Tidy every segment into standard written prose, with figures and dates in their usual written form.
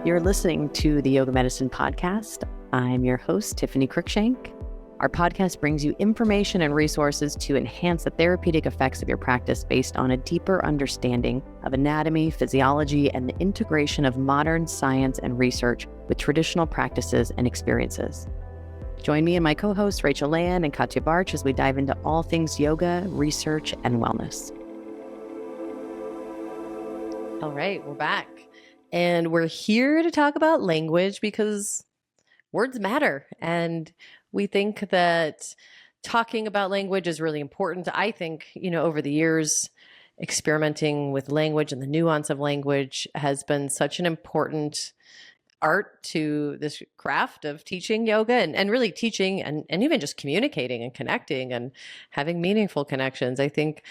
You're listening to the Yoga Medicine Podcast. I'm your host, Tiffany Cruikshank. Our podcast brings you information and resources to enhance the therapeutic effects of your practice based on a deeper understanding of anatomy, physiology, and the integration of modern science and research with traditional practices and experiences. Join me and my co-hosts, Rachel and Katya Barch, as we dive into all things yoga, research, and wellness. All right, we're back. And we're here to talk about language because words matter. And we think that talking about language is really important. I think, over the years, experimenting with language and the nuance of language has been such an important art to this craft of teaching yoga and really teaching and even just communicating and connecting and having meaningful connections. I think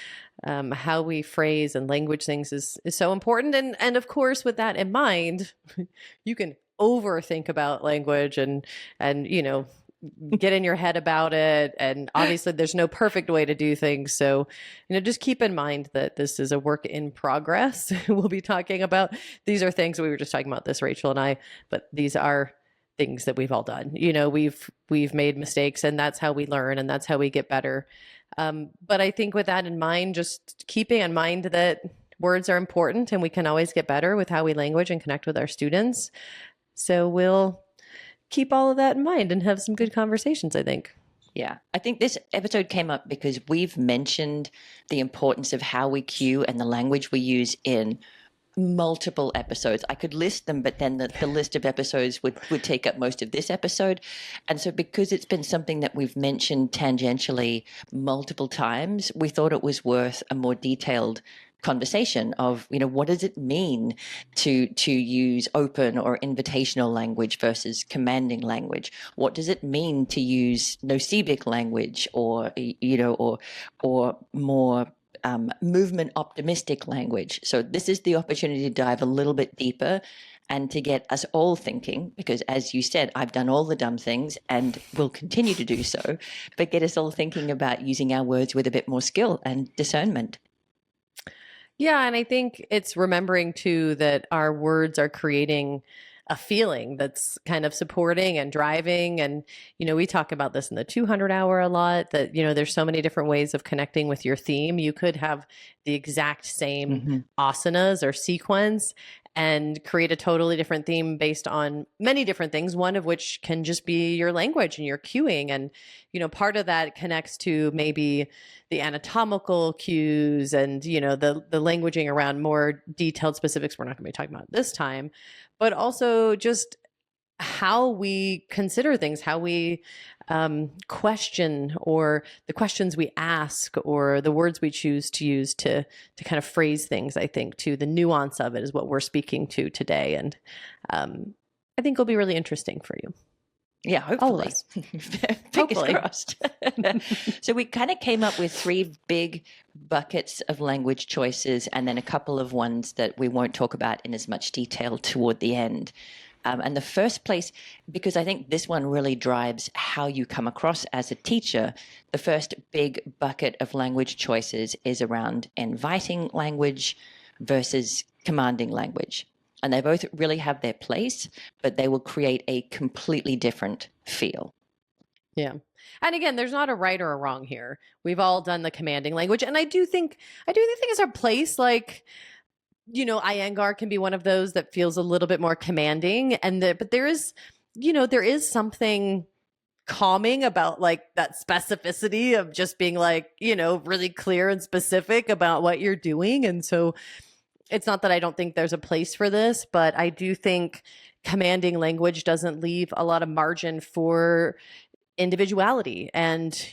how we phrase and language things is so important. And of course, with that in mind, you can overthink about language and get in your head about it. And obviously there's no perfect way to do things. So, just keep in mind that this is a work in progress. We'll be talking about, these are things we were just talking about this, Rachel and I, but these are things that we've all done. We've made mistakes, and that's how we learn and that's how we get better. But I think with that in mind, just keeping in mind that words are important and we can always get better with how we language and connect with our students. So we'll keep all of that in mind and have some good conversations, I think. Yeah, I think this episode came up because we've mentioned the importance of how we cue and the language we use in multiple episodes. I could list them, but then the list of episodes would take up most of this episode. And so because it's been something that we've mentioned tangentially multiple times, we thought it was worth a more detailed conversation of, what does it mean to use open or invitational language versus commanding language? What does it mean to use nocivic language or more movement optimistic language? So this is the opportunity to dive a little bit deeper and to get us all thinking, because as you said, I've done all the dumb things and will continue to do so, but get us all thinking about using our words with a bit more skill and discernment. Yeah, and I think it's remembering too that our words are creating a feeling that's kind of supporting and driving. And, we talk about this in the 200 hour a lot, that, there's so many different ways of connecting with your theme. You could have the exact same asanas or sequence and create a totally different theme based on many different things, one of which can just be your language and your cueing. And, part of that connects to maybe the anatomical cues and, the languaging around more detailed specifics we're not going to be talking about this time, but also just how we consider things, how we question, or the questions we ask, or the words we choose to use to kind of phrase things. I think too, the nuance of it is what we're speaking to today. And I think it'll be really interesting for you. Yeah, hopefully. Fingers crossed. So we kind of came up with 3 big buckets of language choices and then a couple of ones that we won't talk about in as much detail toward the end. And the first place, because I think this one really drives how you come across as a teacher, the first big bucket of language choices is around inviting language versus commanding language. And they both really have their place, but they will create a completely different feel. Yeah. And again, there's not a right or a wrong here. We've all done the commanding language. And I do think it's our place. Like, Iyengar can be one of those that feels a little bit more commanding. But there is something calming about like that specificity of just being like, really clear and specific about what you're doing. And so it's not that I don't think there's a place for this, but I do think commanding language doesn't leave a lot of margin for individuality and,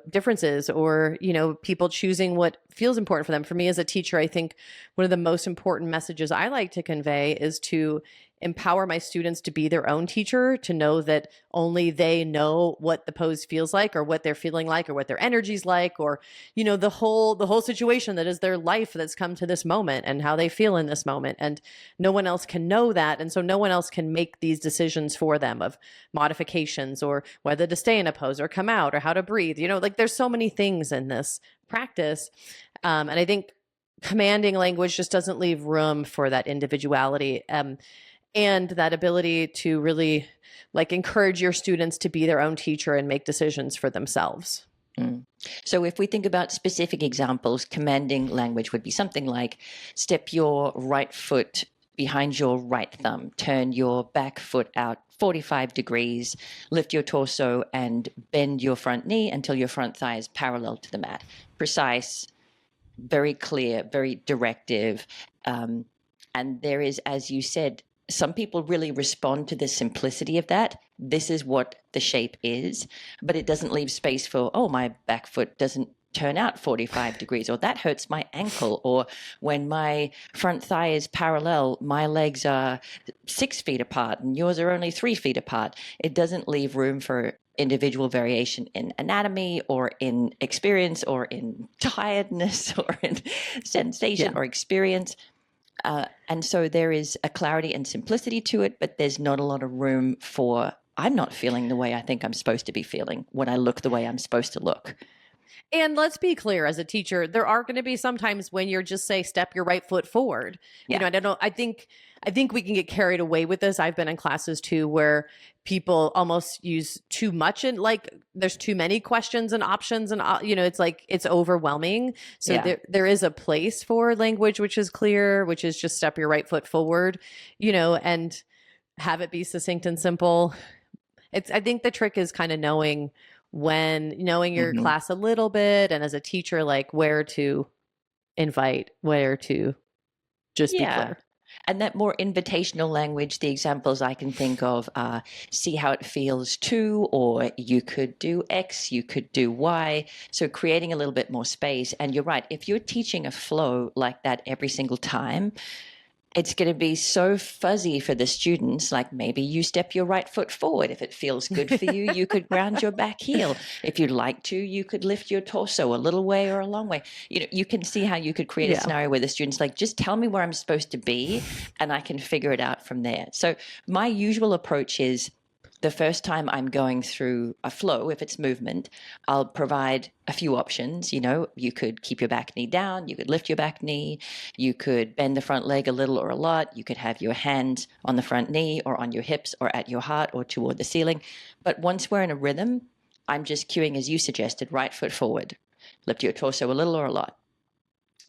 differences or, people choosing what feels important for them. For me as a teacher, I think one of the most important messages I like to convey is to empower my students to be their own teacher, to know that only they know what the pose feels like or what they're feeling like or what their energy's like, or, the whole situation that is their life that's come to this moment and how they feel in this moment. And no one else can know that. And so no one else can make these decisions for them of modifications or whether to stay in a pose or come out or how to breathe. There's so many things in this practice. And I think commanding language just doesn't leave room for that individuality. and that ability to really like encourage your students to be their own teacher and make decisions for themselves. So if we think about specific examples, commanding language would be something like step your right foot behind your right thumb, turn your back foot out 45 degrees, lift your torso and bend your front knee until your front thigh is parallel to the mat. Precise, very clear, very directive. And there is, as you said, some people really respond to the simplicity of that. This is what the shape is, but it doesn't leave space for, oh, my back foot doesn't turn out 45 degrees, or that hurts my ankle, or when my front thigh is parallel, my legs are 6 feet apart and yours are only 3 feet apart. It doesn't leave room for individual variation in anatomy or in experience or in tiredness or in sensation or experience. And so there is a clarity and simplicity to it, but there's not a lot of room for, I'm not feeling the way I think I'm supposed to be feeling when I look the way I'm supposed to look. And let's be clear, as a teacher, there are going to be some times when you're just say, step your right foot forward. Yeah. You know, I don't know. I think we can get carried away with this. I've been in classes too, where people almost use too much and like there's too many questions and options and, you know, it's like, it's overwhelming. So there is a place for language, which is clear, which is just step your right foot forward, you know, and have it be succinct and simple. I think the trick is kind of knowing your class a little bit, and as a teacher, like where to invite, where to just be clear. And that more invitational language, the examples I can think of are see how it feels to, or you could do X, you could do Y. So creating a little bit more space. And you're right, if you're teaching a flow like that every single time, it's going to be so fuzzy for the students. Like maybe you step your right foot forward. If it feels good for you, you could ground your back heel. If you'd like to, you could lift your torso a little way or a long way. You know, you can see how you could create a scenario where the student's like, just tell me where I'm supposed to be and I can figure it out from there. So my usual approach is the first time I'm going through a flow, if it's movement, I'll provide a few options. You know, you could keep your back knee down, you could lift your back knee, you could bend the front leg a little or a lot, you could have your hands on the front knee or on your hips or at your heart or toward the ceiling. But once we're in a rhythm, I'm just cueing, as you suggested, right foot forward, lift your torso a little or a lot,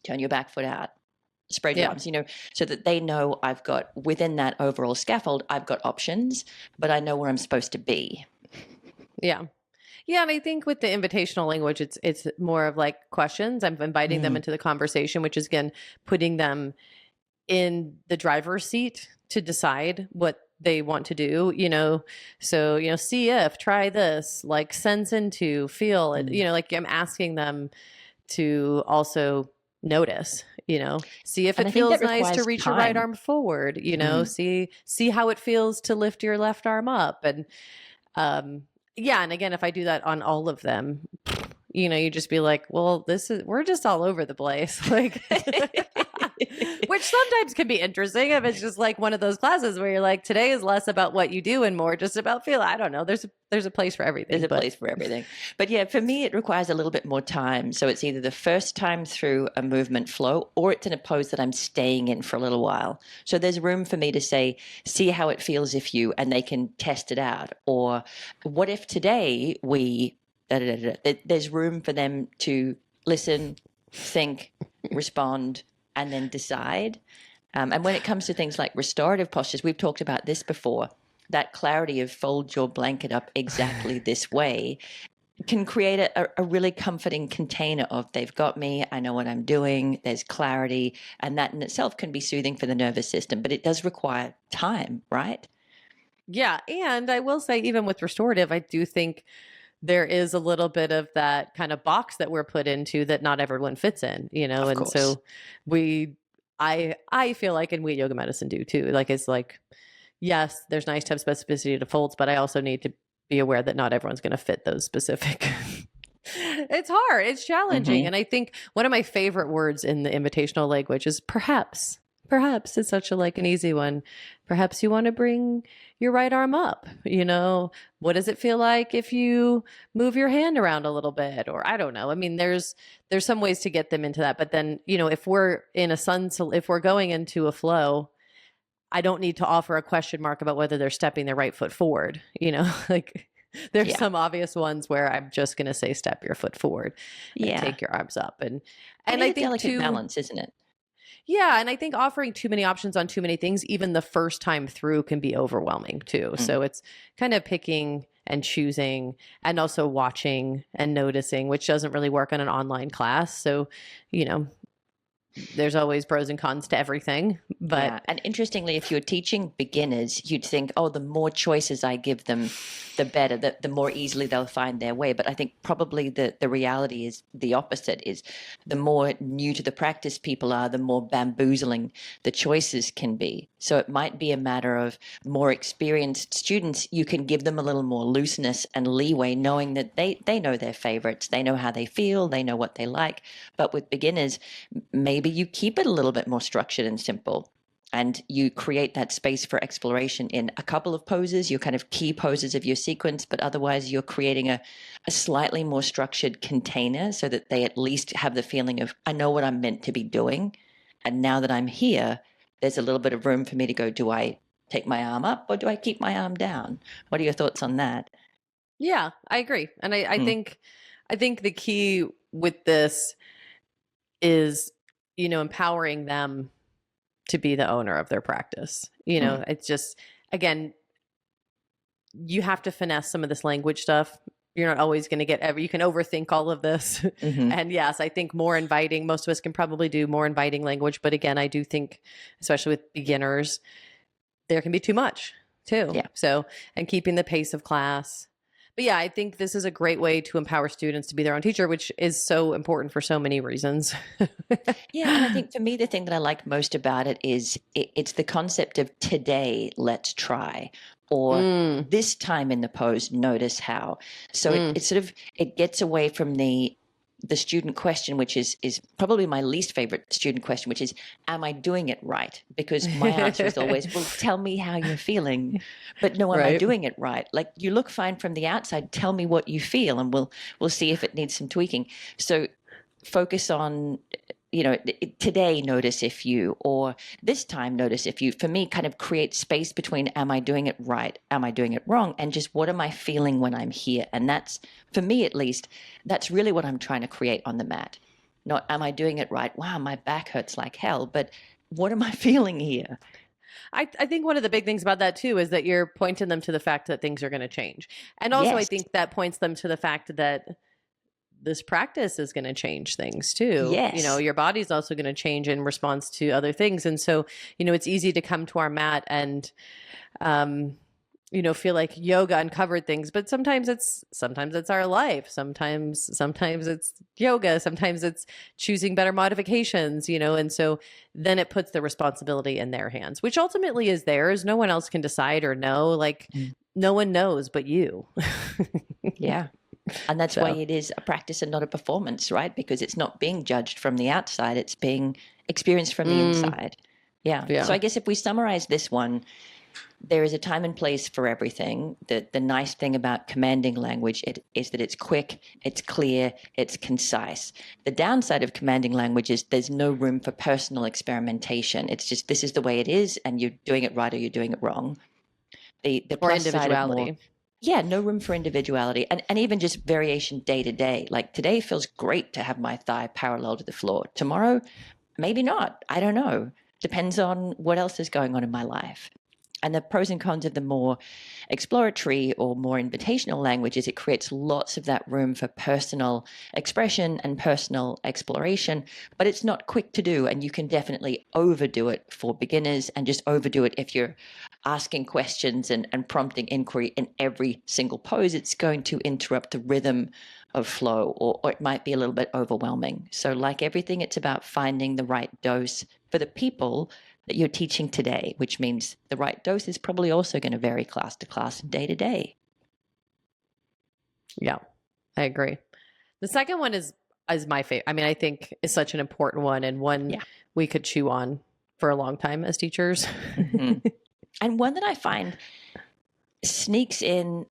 turn your back foot out, spread your arms, you know, so that they know I've got within that overall scaffold, I've got options, but I know where I'm supposed to be. Yeah. Yeah. And I think with the invitational language, it's more of like questions. I'm inviting them into the conversation, which is again, putting them in the driver's seat to decide what they want to do, you know? So, you know, see if, try this, like sense into, feel it, you know, like I'm asking them to also notice, you know, see if it feels nice to reach your right arm forward, you know, see how it feels to lift your left arm up. And and again, if I do that on all of them, you know, you just be like, well, we're just all over the place. Like, which sometimes can be interesting if it's just like one of those classes where you're like, today is less about what you do and more just about feel. I don't know. There's a place for everything. There's a place for everything. But yeah, for me, it requires a little bit more time. So it's either the first time through a movement flow or it's in a pose that I'm staying in for a little while. So there's room for me to say, see how it feels if you, and they can test it out. Or what if today we, there's room for them to listen, think, respond, and then decide. And when it comes to things like restorative postures, we've talked about this before, that clarity of fold your blanket up exactly this way can create a really comforting container of they've got me, I know what I'm doing, there's clarity, and that in itself can be soothing for the nervous system, but it does require time, right? Yeah. And I will say, even with restorative, I do think there is a little bit of that kind of box that we're put into that not everyone fits in, you know? And so I feel like, and we yoga medicine do too, like, it's like, yes, there's nice to have specificity to folds, but I also need to be aware that not everyone's going to fit those specific. It's hard. It's challenging. And I think one of my favorite words in the invitational language is perhaps. Perhaps it's such an easy one. Perhaps you want to bring your right arm up. You know, what does it feel like if you move your hand around a little bit? Or I don't know. I mean, there's some ways to get them into that. But then, you know, if we're in if we're going into a flow, I don't need to offer a question mark about whether they're stepping their right foot forward. Like there's Yeah. some obvious ones where I'm just going to say, step your foot forward and Yeah. take your arms up. And It I is a think delicate too, balance, isn't it? yeah. And I think offering too many options on too many things, even the first time through, can be overwhelming too. So it's kind of picking and choosing and also watching and noticing, which doesn't really work on an online class. So, there's always pros and cons to everything. But Yeah. And interestingly, if you're teaching beginners, you'd think, oh, the more choices I give them, the better, the more easily they'll find their way. But I think probably the reality is the opposite, is the more new to the practice people are, the more bamboozling the choices can be. So it might be a matter of more experienced students, you can give them a little more looseness and leeway, knowing that they know their favorites, they know how they feel, they know what they like. But with beginners, maybe you keep it a little bit more structured and simple, and you create that space for exploration in a couple of poses, your kind of key poses of your sequence, but otherwise you're creating a slightly more structured container so that they at least have the feeling of, I know what I'm meant to be doing. And now that I'm here, there's a little bit of room for me to go, do I take my arm up or do I keep my arm down? What are your thoughts on that? yeah, I agree. And I think the key with this is, empowering them to be the owner of their practice. It's just, again, you have to finesse some of this language stuff. You're not always going to get you can overthink all of this. And yes, I think more inviting, most of us can probably do more inviting language. But again, I do think, especially with beginners, there can be too much too. Yeah. So, and keeping the pace of class. But yeah, I think this is a great way to empower students to be their own teacher, which is so important for so many reasons. Yeah, and I think for me, the thing that I like most about it is it's the concept of today, let's try, or this time in the pose, notice how. So it sort of, it gets away from the student question, which is probably my least favorite student question, which is, am I doing it right? Because my answer is always, well, tell me how you're feeling. But no, am I doing it right? Like, you look fine from the outside, tell me what you feel, and we'll see if it needs some tweaking. So focus on, today, notice if you, or this time, notice if you, for me, kind of create space between, am I doing it right? Am I doing it wrong? And just, what am I feeling when I'm here? And that's, for me at least, that's really what I'm trying to create on the mat. Not, am I doing it right? Wow, my back hurts like hell. But what am I feeling here? I think one of the big things about that too is that you're pointing them to the fact that things are going to change. And also, I think that points them to the fact that this practice is going to change things too. Yes. Your body's also going to change in response to other things. And so, it's easy to come to our mat and, feel like yoga uncovered things, but sometimes it's our life. Sometimes it's yoga. Sometimes it's choosing better modifications, and so then it puts the responsibility in their hands, which ultimately is theirs. No one else can decide or know, like no one knows but you. Yeah. And that's why it is a practice and not a performance, right? Because it's not being judged from the outside, it's being experienced from the inside. Yeah. So I guess if we summarize this one, there is a time and place for everything. The nice thing about commanding language is that it's quick, it's clear, it's concise. The downside of commanding language is there's no room for personal experimentation. It's just, this is the way it is, and you're doing it right or you're doing it wrong. The plus individuality. side of no room for individuality, and even just variation day to day. Like, today feels great to have my thigh parallel to the floor. Tomorrow, maybe not. I don't know. Depends on what else is going on in my life. And the pros and cons of the more exploratory or more invitational language is it creates lots of that room for personal expression and personal exploration, but it's not quick to do. And you can definitely overdo it for beginners and just overdo it if you're asking questions and prompting inquiry in every single pose. It's going to interrupt the rhythm of flow, or it might be a little bit overwhelming. So like everything, it's about finding the right dose for the people that you're teaching today, which means the right dose is probably also going to vary class to class and day to day. Yeah, I agree. The second one is my favorite. I mean, I think is such an important one, and one we could chew on for a long time as teachers. And one that I find sneaks in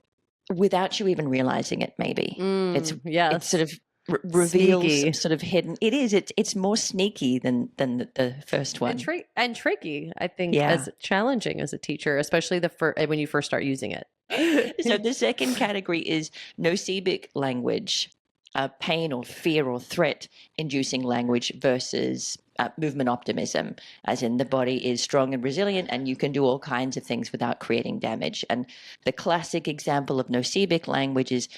without you even realizing it, maybe. It's sort of reveals Sneaky. some sort of hidden. It is. It's more sneaky than the first one. And tricky, I think, Yeah. as challenging as a teacher, especially when you first start using it. So the second category is nocebic language, pain or fear or threat inducing language versus movement optimism, as in the body is strong and resilient and you can do all kinds of things without creating damage. And the classic example of nocebic language is,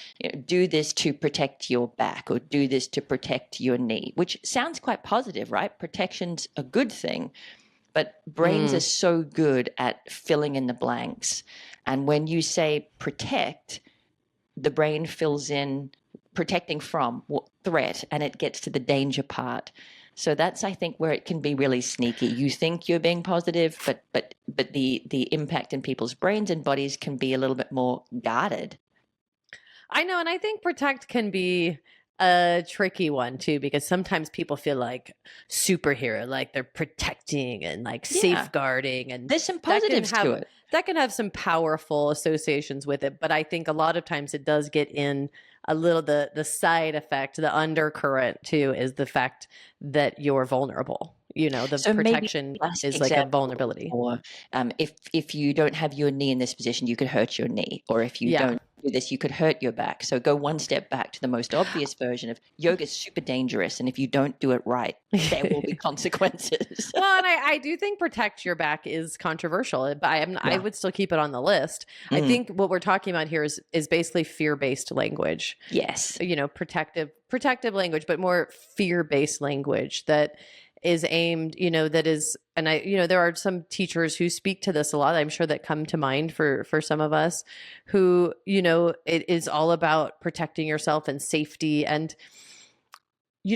do this to protect your back or do this to protect your knee, which sounds quite positive, right? Protection's a good thing. But brains are so good at filling in the blanks. And when you say protect, the brain fills in protecting from threat and it gets to the danger part. So that's, I think, where it can be really sneaky. You think you're being positive, but the impact in people's brains and bodies can be a little bit more guarded. I know, and I think protect can be a tricky one too, because sometimes people feel like superhero, like they're protecting and like safeguarding, and there's some positives to it. That can have some powerful associations with it, but I think a lot of times it does get in a little the side effect, the undercurrent too, is the fact that you're vulnerable. The So protection is like a vulnerability. Or if you don't have your knee in this position, you could hurt your knee. Or if you don't do this, you could hurt your back. So go one step back to the most obvious version of yoga is super dangerous. And if you don't do it right, there will be consequences. Well, and I do think protect your back is controversial, but I would still keep it on the list. I think what we're talking about here is basically fear-based language. Yes. Protective language, but more fear-based language that is aimed, that is, and there are some teachers who speak to this a lot, I'm sure, that come to mind for some of us who, it is all about protecting yourself and safety. And,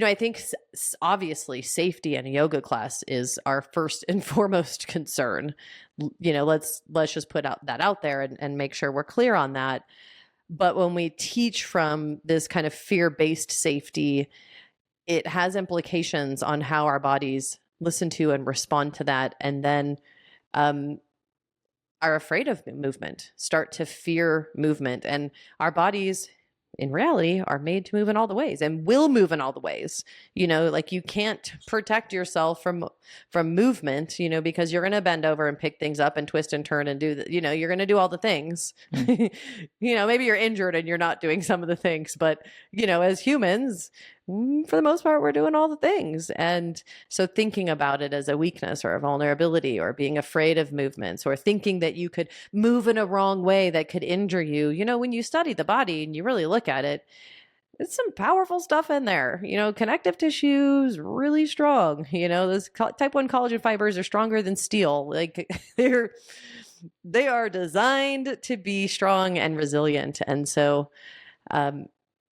I think obviously safety in a yoga class is our first and foremost concern. Let's just put that out there and make sure we're clear on that. But when we teach from this kind of fear-based safety, it has implications on how our bodies listen to and respond to that, and then are afraid of movement, start to fear movement. And our bodies, in reality, are made to move in all the ways and will move in all the ways. Like you can't protect yourself from movement, because you're going to bend over and pick things up and twist and turn and do you're going to do all the things. Maybe you're injured and you're not doing some of the things, but as humans, for the most part, we're doing all the things. And so thinking about it as a weakness or a vulnerability, or being afraid of movements, or thinking that you could move in a wrong way that could injure you. When you study the body and you really look at it, it's some powerful stuff in there. Connective tissue is really strong. Those type 1 collagen fibers are stronger than steel. Like they are designed to be strong and resilient. And so,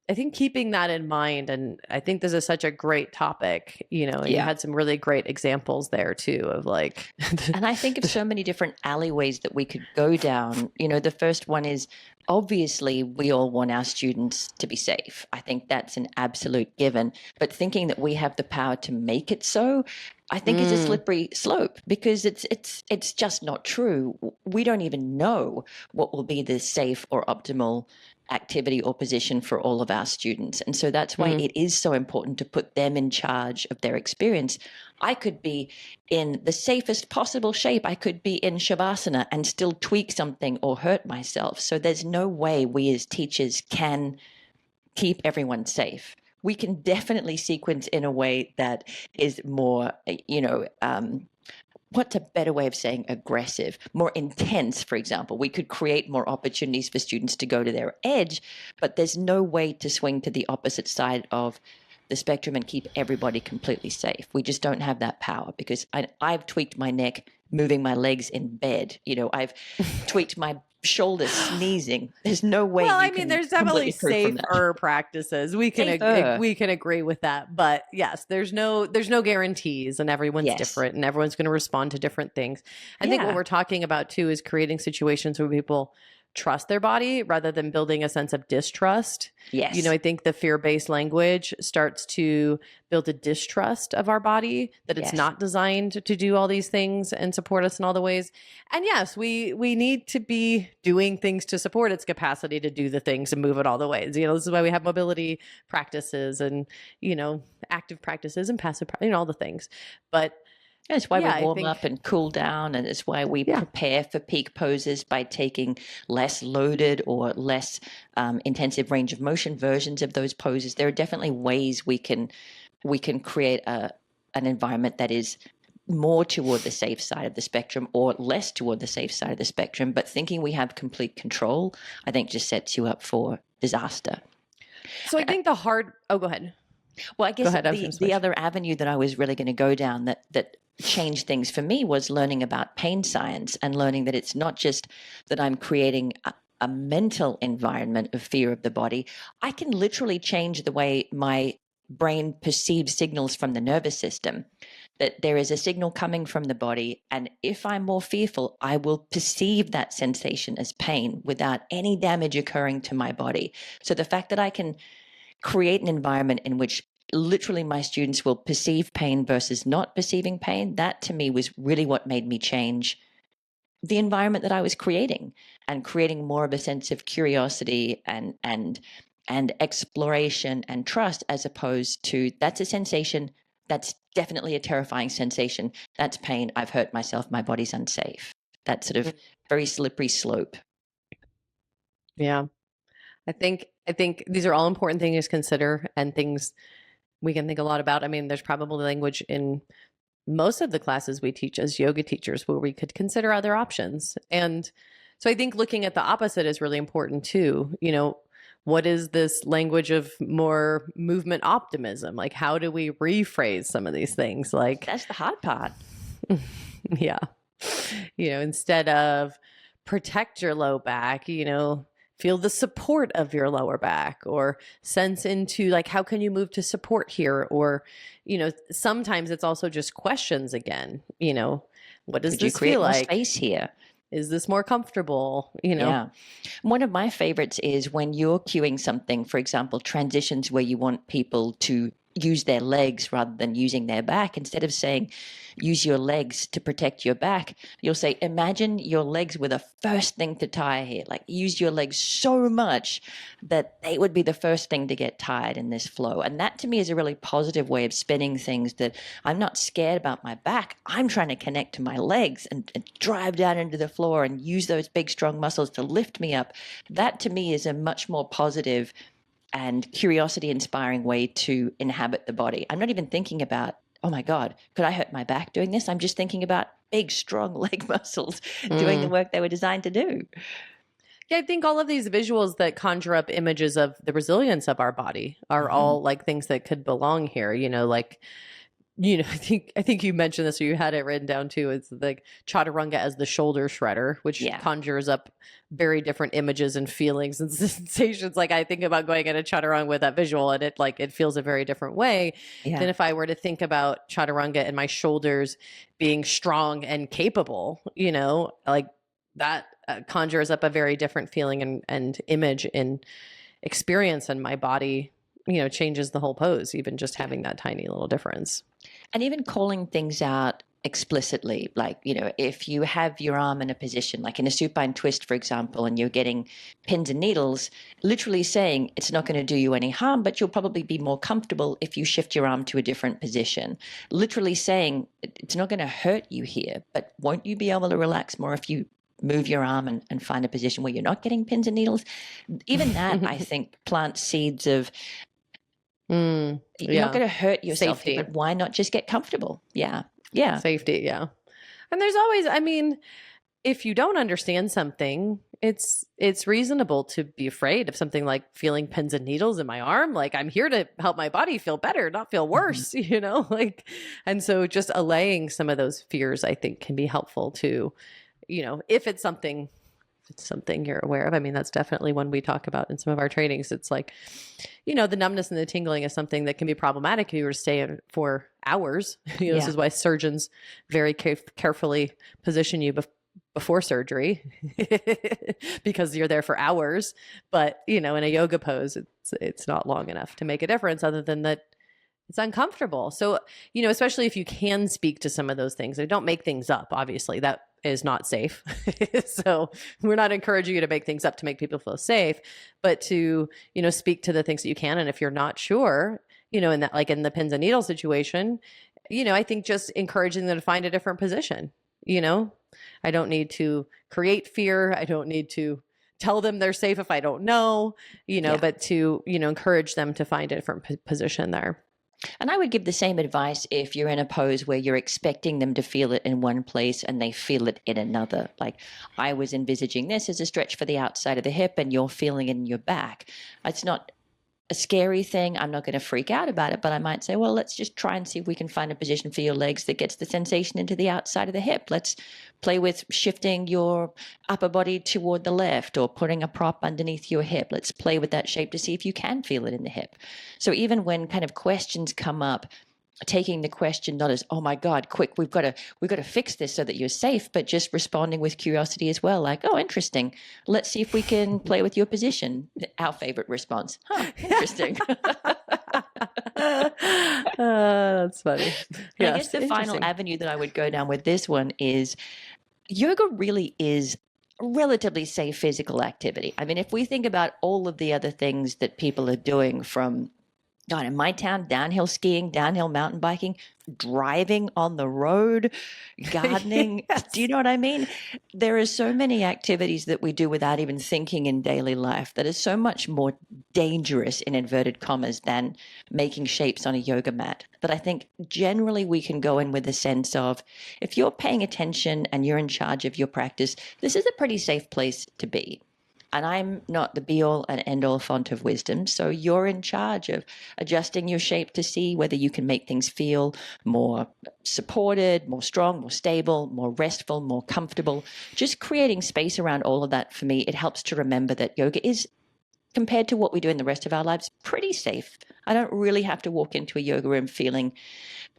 I think keeping that in mind, and I think this is such a great topic, and you had some really great examples there too of like. And I think of so many different alleyways that we could go down. The first one is, obviously we all want our students to be safe. I think that's an absolute given. But thinking that we have the power to make it so, I think is a slippery slope, because it's just not true. We don't even know what will be the safe or optimal activity or position for all of our students. And so that's why it is so important to put them in charge of their experience. I could be in the safest possible shape. I could be in Shavasana and still tweak something or hurt myself. So there's no way we as teachers can keep everyone safe. We can definitely sequence in a way that is more, what's a better way of saying aggressive, more intense, for example. We could create more opportunities for students to go to their edge, but there's no way to swing to the opposite side of the spectrum and keep everybody completely safe. We just don't have that power, because I've tweaked my neck moving my legs in bed. I've tweaked my shoulders sneezing. There's no way. Well, I mean, there's definitely safer practices. We can agree with that. But yes, there's no guarantees, and everyone's different, and everyone's going to respond to different things. I think what we're talking about too is creating situations where people trust their body rather than building a sense of distrust. Yes. I think the fear-based language starts to build a distrust of our body, that it's Yes. not designed to do all these things and support us in all the ways. And yes, we need to be doing things to support its capacity to do the things and move it all the ways. This is why we have mobility practices and, active practices and passive, all the things. But that's why yeah, we warm up and cool down, and it's why we prepare for peak poses by taking less loaded or less intensive range of motion versions of those poses. There are definitely ways we can create an environment that is more toward the safe side of the spectrum or less toward the safe side of the spectrum. But thinking we have complete control, I think, just sets you up for disaster. So I think go ahead. Well, I guess ahead, the other avenue that I was really going to go down that changed things for me was learning about pain science and learning that it's not just that I'm creating a mental environment of fear of the body. I can literally change the way my brain perceives signals from the nervous system, that there is a signal coming from the body. And if I'm more fearful, I will perceive that sensation as pain without any damage occurring to my body. So the fact that I can create an environment in which literally my students will perceive pain versus not perceiving pain, that to me was really what made me change the environment that I was creating, and creating more of a sense of curiosity and exploration and trust, as opposed to that's a sensation, that's definitely a terrifying sensation, that's pain, I've hurt myself, my body's unsafe. That sort of very slippery slope. Yeah. I think these are all important things to consider and things we can think a lot about. I mean, there's probably language in most of the classes we teach as yoga teachers where we could consider other options. And so I think looking at the opposite is really important too. What is this language of more movement optimism? Like, how do we rephrase some of these things? Like, that's the hard part. Yeah. Instead of protect your low back, feel the support of your lower back, or sense into like, how can you move to support here? Or, sometimes it's also just questions again, what does this feel like? Space here. Is this more comfortable? Yeah. One of my favorites is when you're cueing something, for example, transitions where you want people to use their legs rather than using their back. Instead of saying, use your legs to protect your back, you'll say, imagine your legs were the first thing to tie here. Like, use your legs so much that they would be the first thing to get tied in this flow. And that to me is a really positive way of spinning things, that I'm not scared about my back. I'm trying to connect to my legs and drive down into the floor and use those big, strong muscles to lift me up. That to me is a much more positive and curiosity inspiring way to inhabit the body. I'm not even thinking about, oh my God, could I hurt my back doing this? I'm just thinking about big, strong leg muscles doing the work they were designed to do. Yeah, I think all of these visuals that conjure up images of the resilience of our body are all like things that could belong here, I think you mentioned this, or you had it written down too. It's like chaturanga as the shoulder shredder, which conjures up very different images and feelings and sensations. Like, I think about going into chaturanga with that visual, and it feels a very different way than if I were to think about chaturanga and my shoulders being strong and capable. Like that conjures up a very different feeling and image and experience, and my body changes the whole pose, even just having that tiny little difference. And even calling things out explicitly, like, if you have your arm in a position, like in a supine twist, for example, and you're getting pins and needles, literally saying it's not going to do you any harm, but you'll probably be more comfortable if you shift your arm to a different position. Literally saying it's not going to hurt you here, but won't you be able to relax more if you move your arm and find a position where you're not getting pins and needles? Even that, I think, plants seeds of, you're not going to hurt yourself, safety. but why not just get comfortable? Yeah. Safety. Yeah. And there's always, if you don't understand something, it's reasonable to be afraid of something like feeling pins and needles in my arm. Like, I'm here to help my body feel better, not feel worse, and so just allaying some of those fears, I think, can be helpful to, if it's something you're aware of. That's definitely one we talk about in some of our trainings. It's like, the numbness and the tingling is something that can be problematic if you were to stay in for hours. This is why surgeons very carefully position you before surgery because you're there for hours. But, in a yoga pose, it's not long enough to make a difference, other than that it's uncomfortable. So, especially if you can speak to some of those things, don't make things up. Obviously, that is not safe. So we're not encouraging you to make things up to make people feel safe, but to, speak to the things that you can. And if you're not sure, in that, like in the pins and needles situation, I think just encouraging them to find a different position. I don't need to create fear. I don't need to tell them they're safe if I don't know, but to, encourage them to find a different position there. And I would give the same advice if you're in a pose where you're expecting them to feel it in one place and they feel it in another. Like, I was envisaging this as a stretch for the outside of the hip and you're feeling it in your back. It's not a scary thing. I'm not going to freak out about it, but I might say, well, let's just try and see if we can find a position for your legs that gets the sensation into the outside of the hip. Let's play with shifting your upper body toward the left or putting a prop underneath your hip. Let's play with that shape to see if you can feel it in the hip. So even when kind of questions come up, taking the question not as, oh my God, quick, we've got to fix this so that you're safe, but just responding with curiosity as well. Like, oh, interesting. Let's see if we can play with your position. Our favorite response. Huh, interesting. That's funny. Yes, I guess the final avenue that I would go down with this one is yoga really is relatively safe physical activity. I mean, if we think about all of the other things that people are doing, from God, in my town, downhill skiing, downhill mountain biking, driving on the road, gardening. Yes. Do you know what I mean? There are so many activities that we do without even thinking in daily life that is so much more dangerous, in inverted commas, than making shapes on a yoga mat. But I think generally we can go in with a sense of, if you're paying attention and you're in charge of your practice, this is a pretty safe place to be. And I'm not the be-all and end-all font of wisdom, so you're in charge of adjusting your shape to see whether you can make things feel more supported, more strong, more stable, more restful, more comfortable. Just creating space around all of that, for me, it helps to remember that yoga is, compared to what we do in the rest of our lives, pretty safe. I don't really have to walk into a yoga room feeling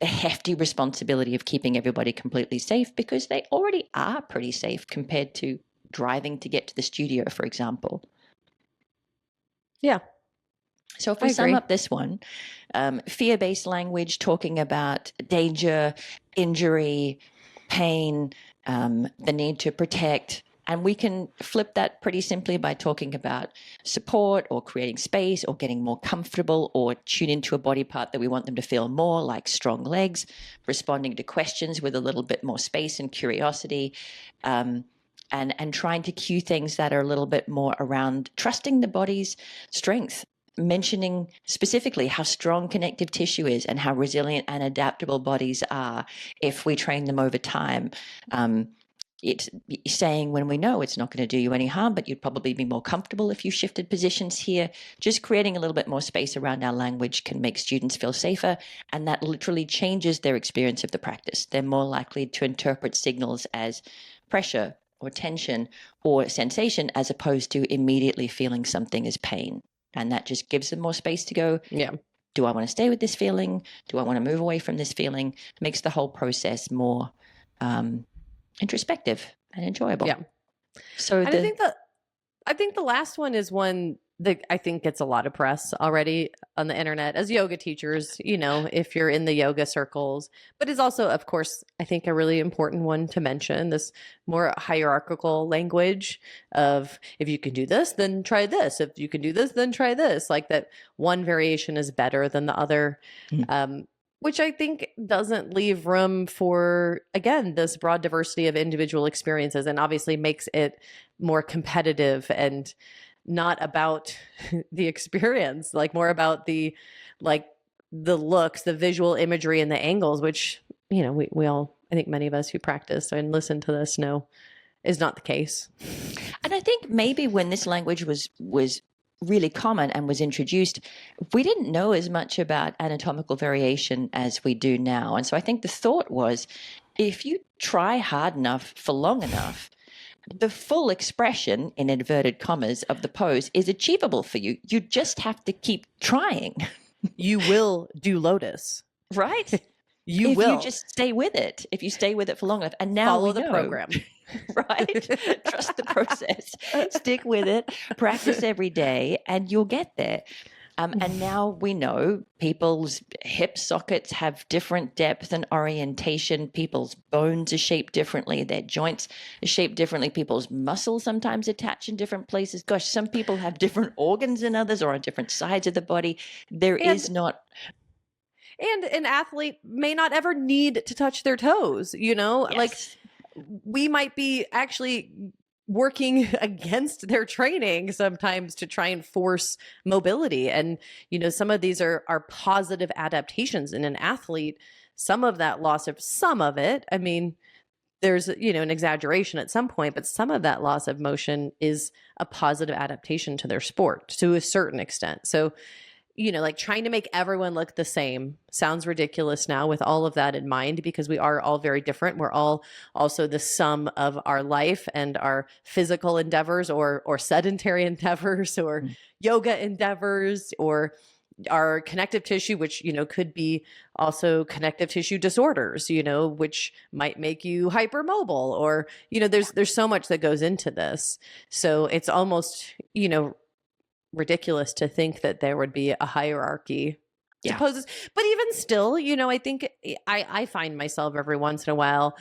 a hefty responsibility of keeping everybody completely safe, because they already are pretty safe compared to driving to get to the studio, for example. Yeah. So if we sum up this one, fear-based language, talking about danger, injury, pain, the need to protect, and we can flip that pretty simply by talking about support or creating space or getting more comfortable or tune into a body part that we want them to feel more, like strong legs, responding to questions with a little bit more space and curiosity, and trying to cue things that are a little bit more around trusting the body's strength, mentioning specifically how strong connective tissue is and how resilient and adaptable bodies are if we train them over time. It's saying when we know it's not going to do you any harm, but you'd probably be more comfortable if you shifted positions here. Just creating a little bit more space around our language can make students feel safer, and that literally changes their experience of the practice. They're more likely to interpret signals as pressure or tension or sensation, as opposed to immediately feeling something as pain. And that just gives them more space to go, yeah, do I want to stay with this feeling? Do I want to move away from this feeling? It makes the whole process more introspective and enjoyable. Yeah. So and I think the last one is one that I think gets a lot of press already on the internet as yoga teachers, if you're in the yoga circles, but is also, of course, I think a really important one to mention, this more hierarchical language of, if you can do this, then try this. If you can do this, then try this. Like that one variation is better than the other. Which I think doesn't leave room for, again, this broad diversity of individual experiences, and obviously makes it more competitive and not about the experience, like more about the looks, the visual imagery and the angles, which, we all, I think many of us who practice and listen to this know is not the case. And I think maybe when this language was really common and was introduced, we didn't know as much about anatomical variation as we do now. And so I think the thought was, if you try hard enough for long enough, the full expression, in inverted commas, of the pose is achievable for you. You just have to keep trying. You will do lotus. Right? you if will you just stay with it, if you stay with it for long enough. And now follow we the know, program. right? Trust the process, stick with it, practice every day, and you'll get there. And now we know people's hip sockets have different depth and orientation. People's bones are shaped differently. Their joints are shaped differently. People's muscles sometimes attach in different places. Gosh, some people have different organs than others or on different sides of the body. There is not. And an athlete may not ever need to touch their toes, like Yes. we might be actually working against their training sometimes to try and force mobility. And, some of these are positive adaptations in an athlete. Some of that loss of some of it, I mean, there's, an exaggeration at some point, but some of that loss of motion is a positive adaptation to their sport to a certain extent. So, like trying to make everyone look the same sounds ridiculous now with all of that in mind, because we are all very different. We're all also the sum of our life and our physical endeavors or sedentary endeavors or yoga endeavors or our connective tissue, which, could be also connective tissue disorders, which might make you hypermobile or, there's so much that goes into this. So it's almost, ridiculous to think that there would be a hierarchy to poses. But even still, I think I find myself every once in a while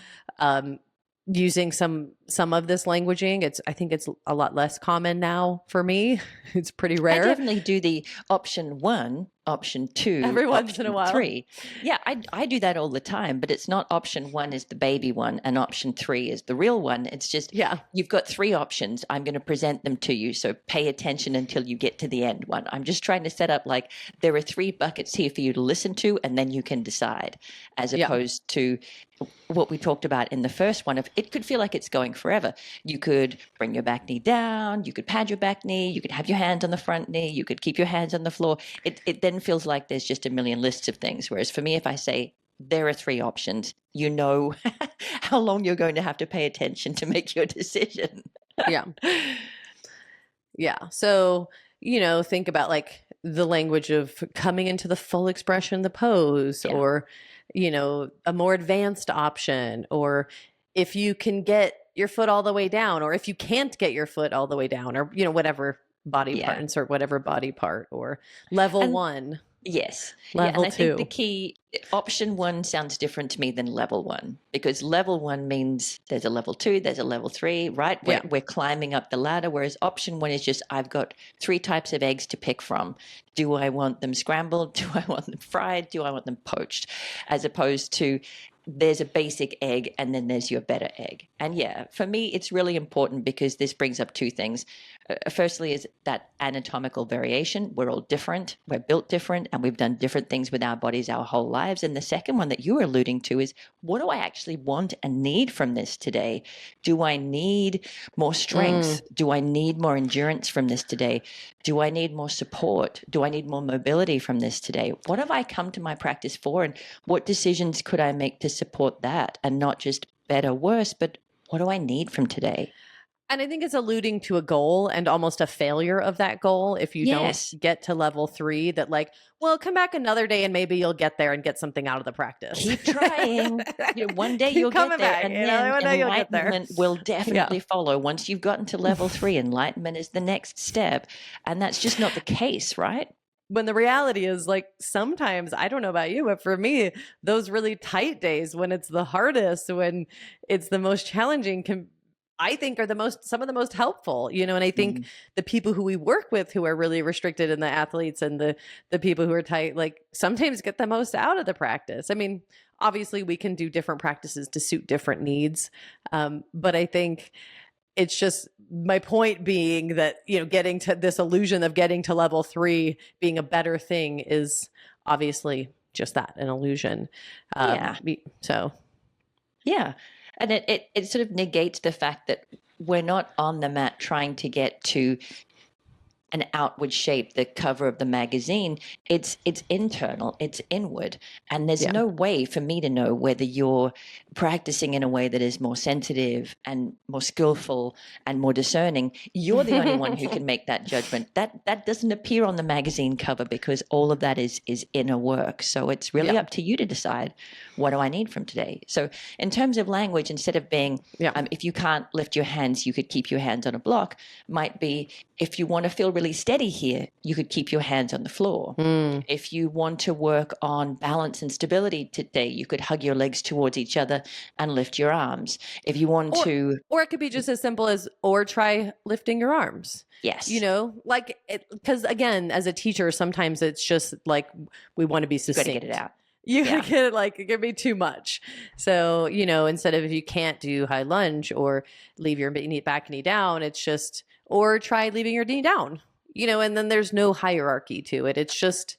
using some of this languaging. I think it's a lot less common now for me. It's pretty rare. I definitely do the option 1, option 2, every once in a while. 3. Yeah, I do that all the time, but it's not option 1 is the baby one and option 3 is the real one. It's just, you've got 3 options. I'm going to present them to you. So pay attention until you get to the end one. I'm just trying to set up like there are 3 buckets here for you to listen to, and then you can decide, as opposed to what we talked about in the first one. If it could feel like it's going forever, you could bring your back knee down, you could pad your back knee, you could have your hands on the front knee, you could keep your hands on the floor. It then feels like there's just a million lists of things. Whereas for me, if I say there are 3 options, you know how long you're going to have to pay attention to make your decision. Yeah. So, think about like the language of coming into the full expression of the pose or, a more advanced option, or if you can get your foot all the way down, or if you can't get your foot all the way down, or, whatever body part, insert whatever body part, or level 1. Yes. Level and I 2. think the key, option 1 sounds different to me than level 1, because level 1 means there's a level 2, there's a level 3, right? We're climbing up the ladder, whereas option 1 is just, I've got 3 types of eggs to pick from. Do I want them scrambled? Do I want them fried? Do I want them poached? As opposed to there's a basic egg and then there's your better egg. And for me, it's really important because this brings up 2 things. Firstly is that anatomical variation. We're all different. We're built different, and we've done different things with our bodies our whole lives. And the second one that you were alluding to is, what do I actually want and need from this today? Do I need more strength? Do I need more endurance from this today? Do I need more support? Do I need more mobility from this today? What have I come to my practice for? And what decisions could I make to support that? And not just better, worse, but what do I need from today? And I think it's alluding to a goal and almost a failure of that goal if you don't get to level 3, that like, well, come back another day and maybe you'll get there and get something out of the practice. Keep trying. One day you'll get there. Back, and then enlightenment will definitely follow. Once you've gotten to level 3, enlightenment is the next step. And that's just not the case, right? When the reality is, like, sometimes, I don't know about you, but for me, those really tight days when it's the hardest, when it's the most challenging, I think are some of the most helpful, and I think the people who we work with who are really restricted, and the athletes and the people who are tight, like, sometimes get the most out of the practice. I mean, obviously we can do different practices to suit different needs. But I think it's just my point being that, getting to this illusion of getting to level 3 being a better thing is obviously just that, an illusion. So. Yeah. And it sort of negates the fact that we're not on the mat trying to get to an outward shape, the cover of the magazine. It's internal, it's inward. And there's Yeah. no way for me to know whether you're practicing in a way that is more sensitive and more skillful and more discerning. You're the only one who can make that judgment. That doesn't appear on the magazine cover, because all of that is inner work. So it's really Yeah. up to you to decide, what do I need from today? So in terms of language, instead of being, Yeah. if you can't lift your hands, you could keep your hands on a block, might be, if you want to feel really steady here, you could keep your hands on the floor. If you want to work on balance and stability today, you could hug your legs towards each other and lift your arms. If you want to, or it could be just as simple as, or try lifting your arms. yes, You know, like, because again, as a teacher, sometimes it's just like we want to be you got succinct. to get it out. You Yeah. get it, like, it can be too much. So, you know, instead of, if you can't do high lunge or leave your back knee down, it's just, or try leaving your knee down, you know, and then there's no hierarchy to it. It's just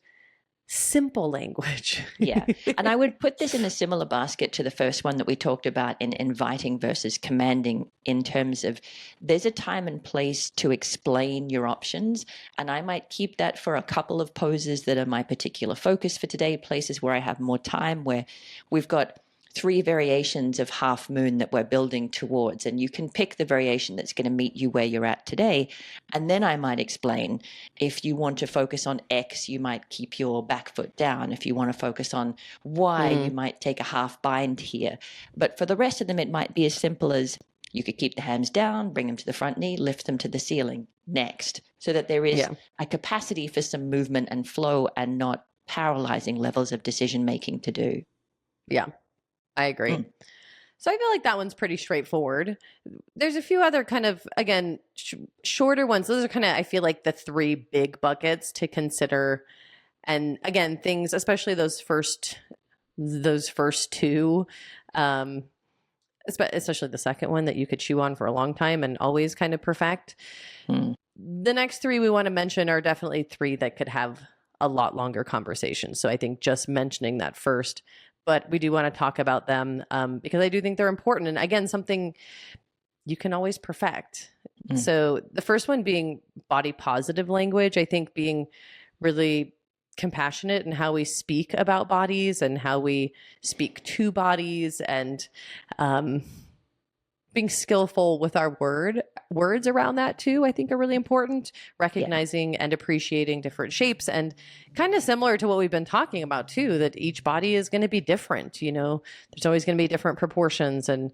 simple language. Yeah. And I would put this in a similar basket to the first one that we talked about in inviting versus commanding, in terms of there's a time and place to explain your options. And I might keep that for a couple of poses that are my particular focus for today, places where I have more time, where we've got 3 variations of half moon that we're building towards, and you can pick the variation that's going to meet you where you're at today. And then I might explain, if you want to focus on X, you might keep your back foot down. If you want to focus on Y, you might take a half bind here. But for the rest of them, it might be as simple as, you could keep the hands down, bring them to the front knee, lift them to the ceiling next, so that there is a capacity for some movement and flow, and not paralyzing levels of decision making to do. Yeah. I agree. So I feel like that one's pretty straightforward. There's a few other kind of, again, shorter ones. Those are kind of, I feel like, the 3 big buckets to consider. And again, things, especially those first 2, especially the second one, that you could chew on for a long time and always kind of perfect. The next 3 we want to mention are definitely 3 that could have a lot longer conversations. So I think just mentioning that first, but we do want to talk about them because I do think they're important. And again, something you can always perfect. So the first one being body positive language. I think being really compassionate in how we speak about bodies and how we speak to bodies, and being skillful with our words around that too, I think are really important. Recognizing and appreciating different shapes, and kind of similar to what we've been talking about too, that each body is going to be different. You know, there's always going to be different proportions and,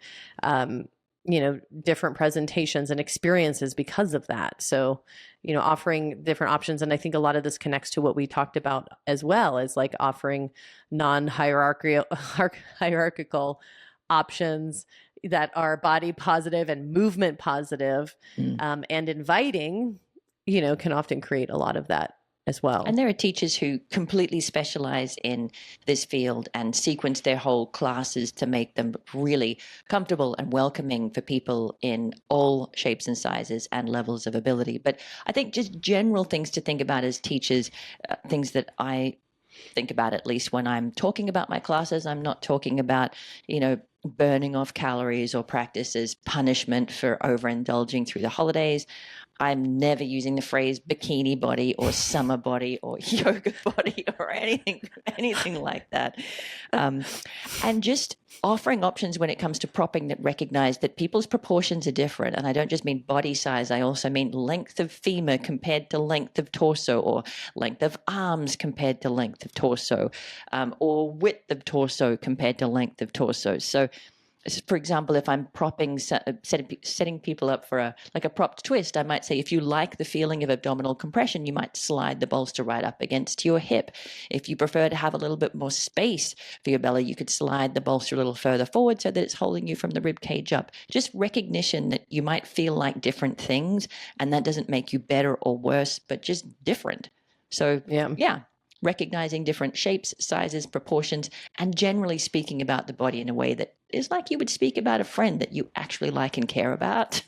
you know, different presentations and experiences because of that. So, you know, offering different options. And I think a lot of this connects to what we talked about as well, as like offering hierarchical options that are body positive and movement positive, and inviting, you know, can often create a lot of that as well. And there are teachers who completely specialize in this field and sequence their whole classes to make them really comfortable and welcoming for people in all shapes and sizes and levels of ability. But I think just general things to think about as teachers, things that I think about, at least when I'm talking about my classes. I'm not talking about, you know, burning off calories or practice as punishment for overindulging through the holidays. I'm never using the phrase bikini body or summer body or yoga body or anything like that. And just offering options when it comes to propping that recognize that people's proportions are different. And I don't just mean body size. I also mean length of femur compared to length of torso, or length of arms compared to length of torso, or width of torso compared to length of torso. So, for example, if I'm setting people up for a propped twist, I might say, if you like the feeling of abdominal compression, you might slide the bolster right up against your hip. If you prefer to have a little bit more space for your belly, you could slide the bolster a little further forward so that it's holding you from the rib cage up. Just recognition that you might feel like different things, and that doesn't make you better or worse, but just different. So yeah. Recognizing different shapes, sizes, proportions, and generally speaking about the body in a way that is like you would speak about a friend that you actually like and care about.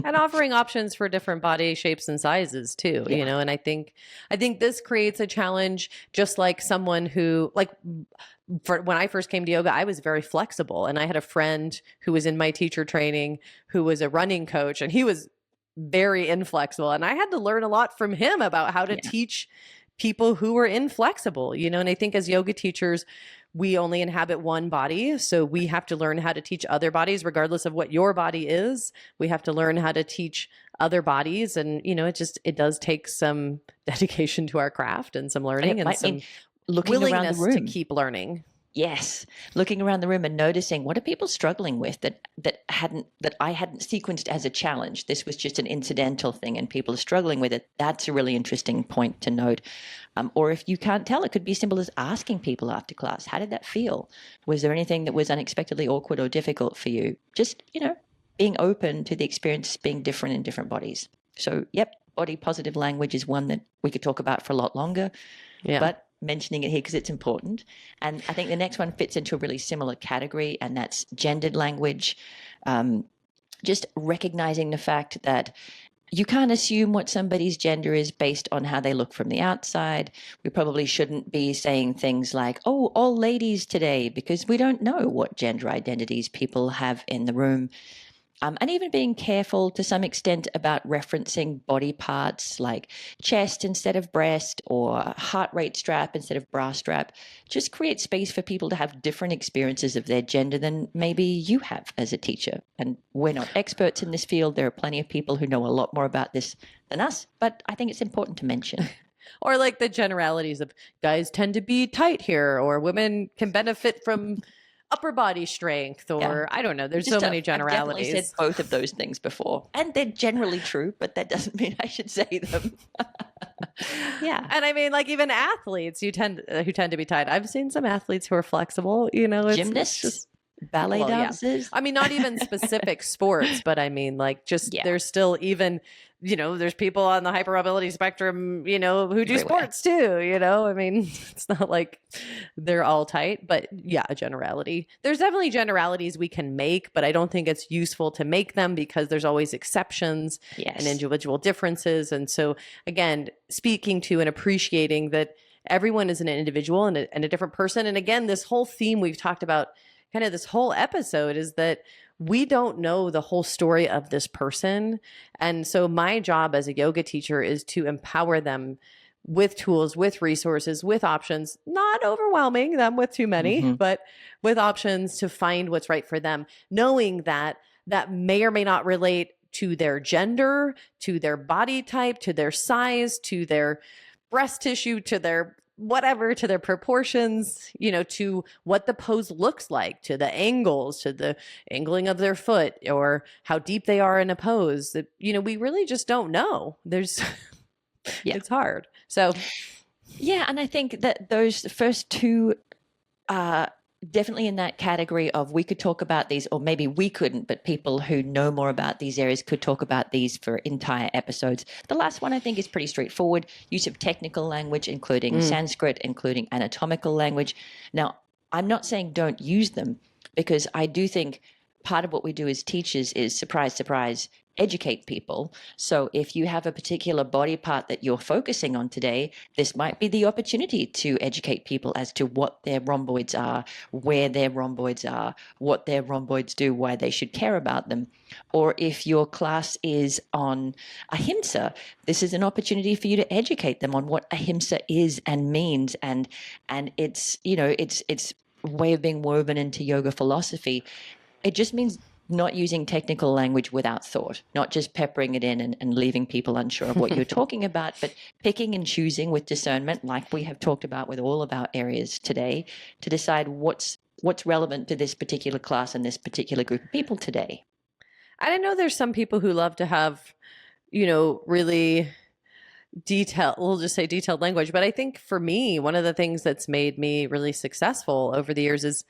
And offering options for different body shapes and sizes too, you know, and I think this creates a challenge, just like someone who, like, when I first came to yoga, I was very flexible, and I had a friend who was in my teacher training who was a running coach, and he was very inflexible. And I had to learn a lot from him about how to teach people who were inflexible, and I think as yoga teachers, we only inhabit one body. So we have to learn how to teach other bodies, regardless of what your body is. We have to learn how to teach other bodies. And, it does take some dedication to our craft and some learning and some looking around the room to keep learning. Yes, looking around the room and noticing what are people struggling with that I hadn't sequenced as a challenge. This was just an incidental thing, and people are struggling with it. That's a really interesting point to note. Or if you can't tell, it could be as simple as asking people after class, "How did that feel? Was there anything that was unexpectedly awkward or difficult for you?" Just being open to the experience being different in different bodies. So, yep, body positive language is one that we could talk about for a lot longer. Yeah. But mentioning it here because it's important. And I think the next one fits into a really similar category, and that's gendered language. Just recognizing the fact that you can't assume what somebody's gender is based on how they look from the outside. We probably shouldn't be saying things like, "Oh, all ladies today," because we don't know what gender identities people have in the room. And even being careful to some extent about referencing body parts like chest instead of breast or heart rate strap instead of bra strap just creates space for people to have different experiences of their gender than maybe you have as a teacher. And we're not experts in this field. There are plenty of people who know a lot more about this than us, but I think it's important to mention. Or like the generalities of guys tend to be tight here, or women can benefit from upper body strength, or I don't know. There's so many generalities. I've definitely said both of those things before, and they're generally true, but that doesn't mean I should say them. Yeah, and I mean, like even athletes, who tend to be tight. I've seen some athletes who are flexible. Gymnasts, just ballet dancers. I mean, not even specific sports, but I mean, like just there's still even. There's people on the hypermobility spectrum, who do sports too, I mean, it's not like they're all tight, but a generality. There's definitely generalities we can make, but I don't think it's useful to make them because there's always exceptions and individual differences. And so again, speaking to and appreciating that everyone is an individual and a different person. And again, this whole theme we've talked about kind of this whole episode is that we don't know the whole story of this person. And so my job as a yoga teacher is to empower them with tools, with resources, with options, not overwhelming them with too many, but with options to find what's right for them, knowing that that may or may not relate to their gender, to their body type, to their size, to their breast tissue, to their whatever, to their proportions, to what the pose looks like, to the angles, to the angling of their foot, or how deep they are in a pose. That, we really just don't know. There's, it's hard. So, and I think that those first two are definitely in that category of we could talk about these, or maybe we couldn't, but people who know more about these areas could talk about these for entire episodes. The last one I think is pretty straightforward. Use of technical language, including Sanskrit, including anatomical language. Now, I'm not saying don't use them, because I do think part of what we do as teachers is, surprise, surprise, educate people. So if you have a particular body part that you're focusing on today, this might be the opportunity to educate people as to what their rhomboids are, where their rhomboids are, what their rhomboids do, why they should care about them. Or if your class is on ahimsa, this is an opportunity for you to educate them on what ahimsa is and means, and it's it's way of being woven into yoga philosophy. It just means not using technical language without thought, not just peppering it in and leaving people unsure of what you're talking about, but picking and choosing with discernment, like we have talked about with all of our areas today, to decide what's relevant to this particular class and this particular group of people today. I know there's some people who love to have, really we'll just say detailed language. But I think for me, one of the things that's made me really successful over the years is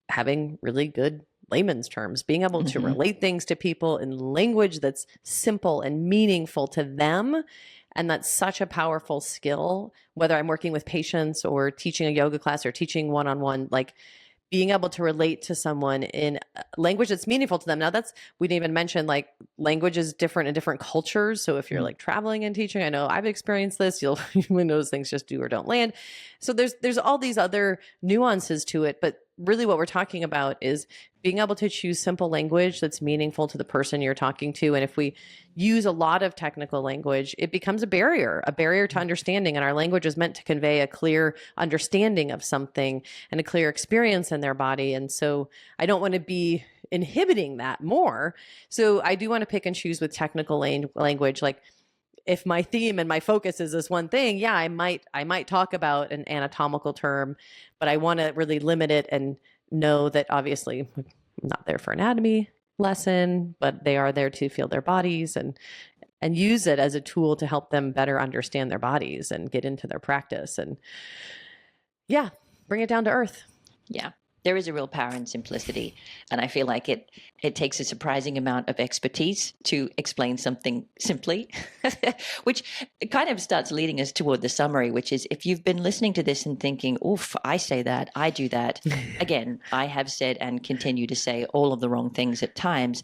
having really good layman's terms, being able to relate things to people in language that's simple and meaningful to them. And that's such a powerful skill, whether I'm working with patients or teaching a yoga class or teaching one-on-one, like being able to relate to someone in language that's meaningful to them. Now we didn't even mention like language is different in different cultures. So if you're like traveling and teaching, I know I've experienced this, you'll know those things just do or don't land. So there's all these other nuances to it, but really what we're talking about is being able to choose simple language that's meaningful to the person you're talking to. And if we use a lot of technical language, it becomes a barrier to understanding. And our language is meant to convey a clear understanding of something and a clear experience in their body. And so I don't want to be inhibiting that more. So I do want to pick and choose with technical language. Like, if my theme and my focus is this one thing, yeah, I might talk about an anatomical term, but I want to really limit it and know that obviously I'm not there for anatomy lesson, but they are there to feel their bodies and use it as a tool to help them better understand their bodies and get into their practice and bring it down to earth. Yeah. There is a real power in simplicity. And I feel like it takes a surprising amount of expertise to explain something simply, which kind of starts leading us toward the summary, which is if you've been listening to this and thinking, oof, I say that, I do that. Again, I have said and continue to say all of the wrong things at times.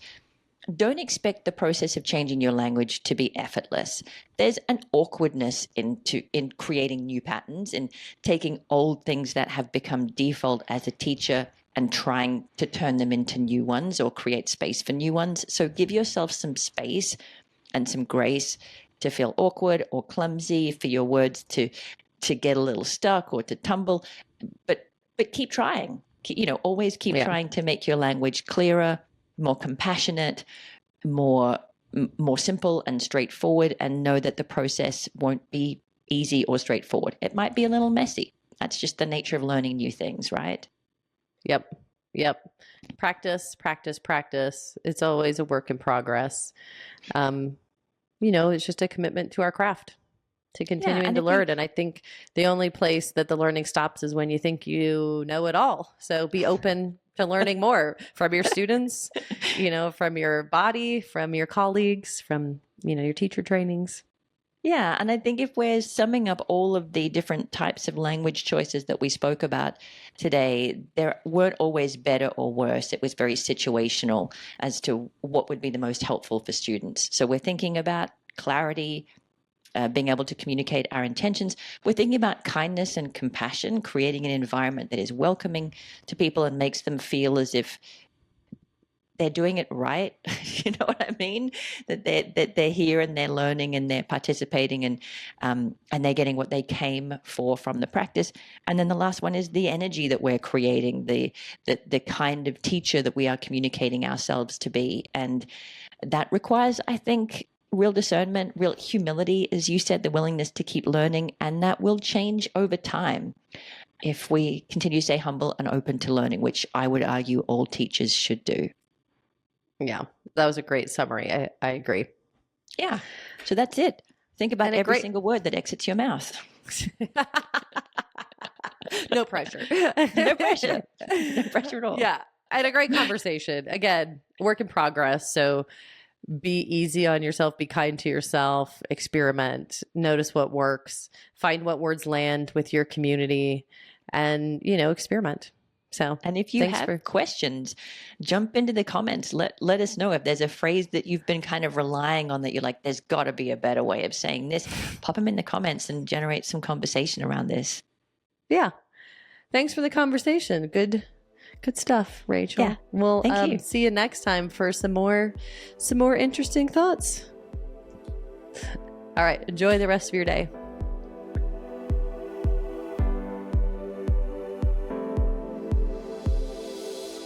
Don't expect the process of changing your language to be effortless. There's an awkwardness in creating new patterns and taking old things that have become default as a teacher and trying to turn them into new ones or create space for new ones. So give yourself some space and some grace to feel awkward or clumsy, for your words to get a little stuck or to tumble, but keep trying. Always keep trying to make your language clearer, more compassionate, more simple and straightforward, and know that the process won't be easy or straightforward. It might be a little messy. That's just the nature of learning new things, right? Yep. Practice. It's always a work in progress. It's just a commitment to our craft, to continuing to learn. And I think the only place that the learning stops is when you think you know it all. So be open to learning more from your students, from your body, from your colleagues, from, your teacher trainings. Yeah. And I think if we're summing up all of the different types of language choices that we spoke about today, there weren't always better or worse. It was very situational as to what would be the most helpful for students. So we're thinking about clarity, being able to communicate our intentions. We're thinking about kindness and compassion, creating an environment that is welcoming to people and makes them feel as if they're doing it right. You know what I mean? That they're here and they're learning and they're participating and they're getting what they came for from the practice. And then the last one is the energy that we're creating, the kind of teacher that we are communicating ourselves to be. And that requires, I think, real discernment, real humility, as you said, the willingness to keep learning, and that will change over time if we continue to stay humble and open to learning, which I would argue all teachers should do. Yeah, that was a great summary. I agree. Yeah, so that's it. Think about every single word that exits your mouth. No pressure. No pressure. No pressure at all. Yeah, I had a great conversation. Again, work in progress. So be easy on yourself, be kind to yourself, experiment, notice what works, find what words land with your community, and, experiment. So, and if you have questions, jump into the comments. Let us know if there's a phrase that you've been kind of relying on that you're like, there's got to be a better way of saying this. Pop them in the comments and generate some conversation around this. Yeah. Thanks for the conversation. Good stuff, Rachel. Yeah. We'll Thank you. See you next time for some more interesting thoughts. All right. Enjoy the rest of your day.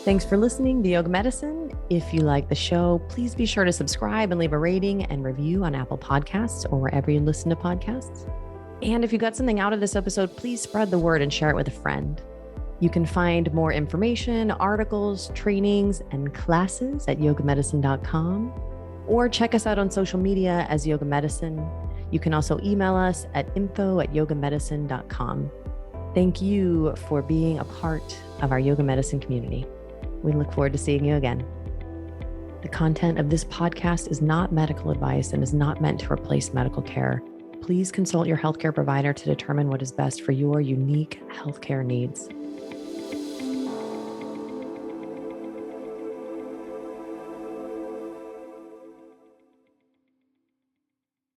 Thanks for listening to Yoga Medicine. If you like the show, please be sure to subscribe and leave a rating and review on Apple Podcasts or wherever you listen to podcasts. And if you got something out of this episode, please spread the word and share it with a friend. You can find more information, articles, trainings, and classes at yogamedicine.com, or check us out on social media as Yoga Medicine. You can also email us at info@yogamedicine.com. Thank you for being a part of our Yoga Medicine community. We look forward to seeing you again. The content of this podcast is not medical advice and is not meant to replace medical care. Please consult your healthcare provider to determine what is best for your unique healthcare needs.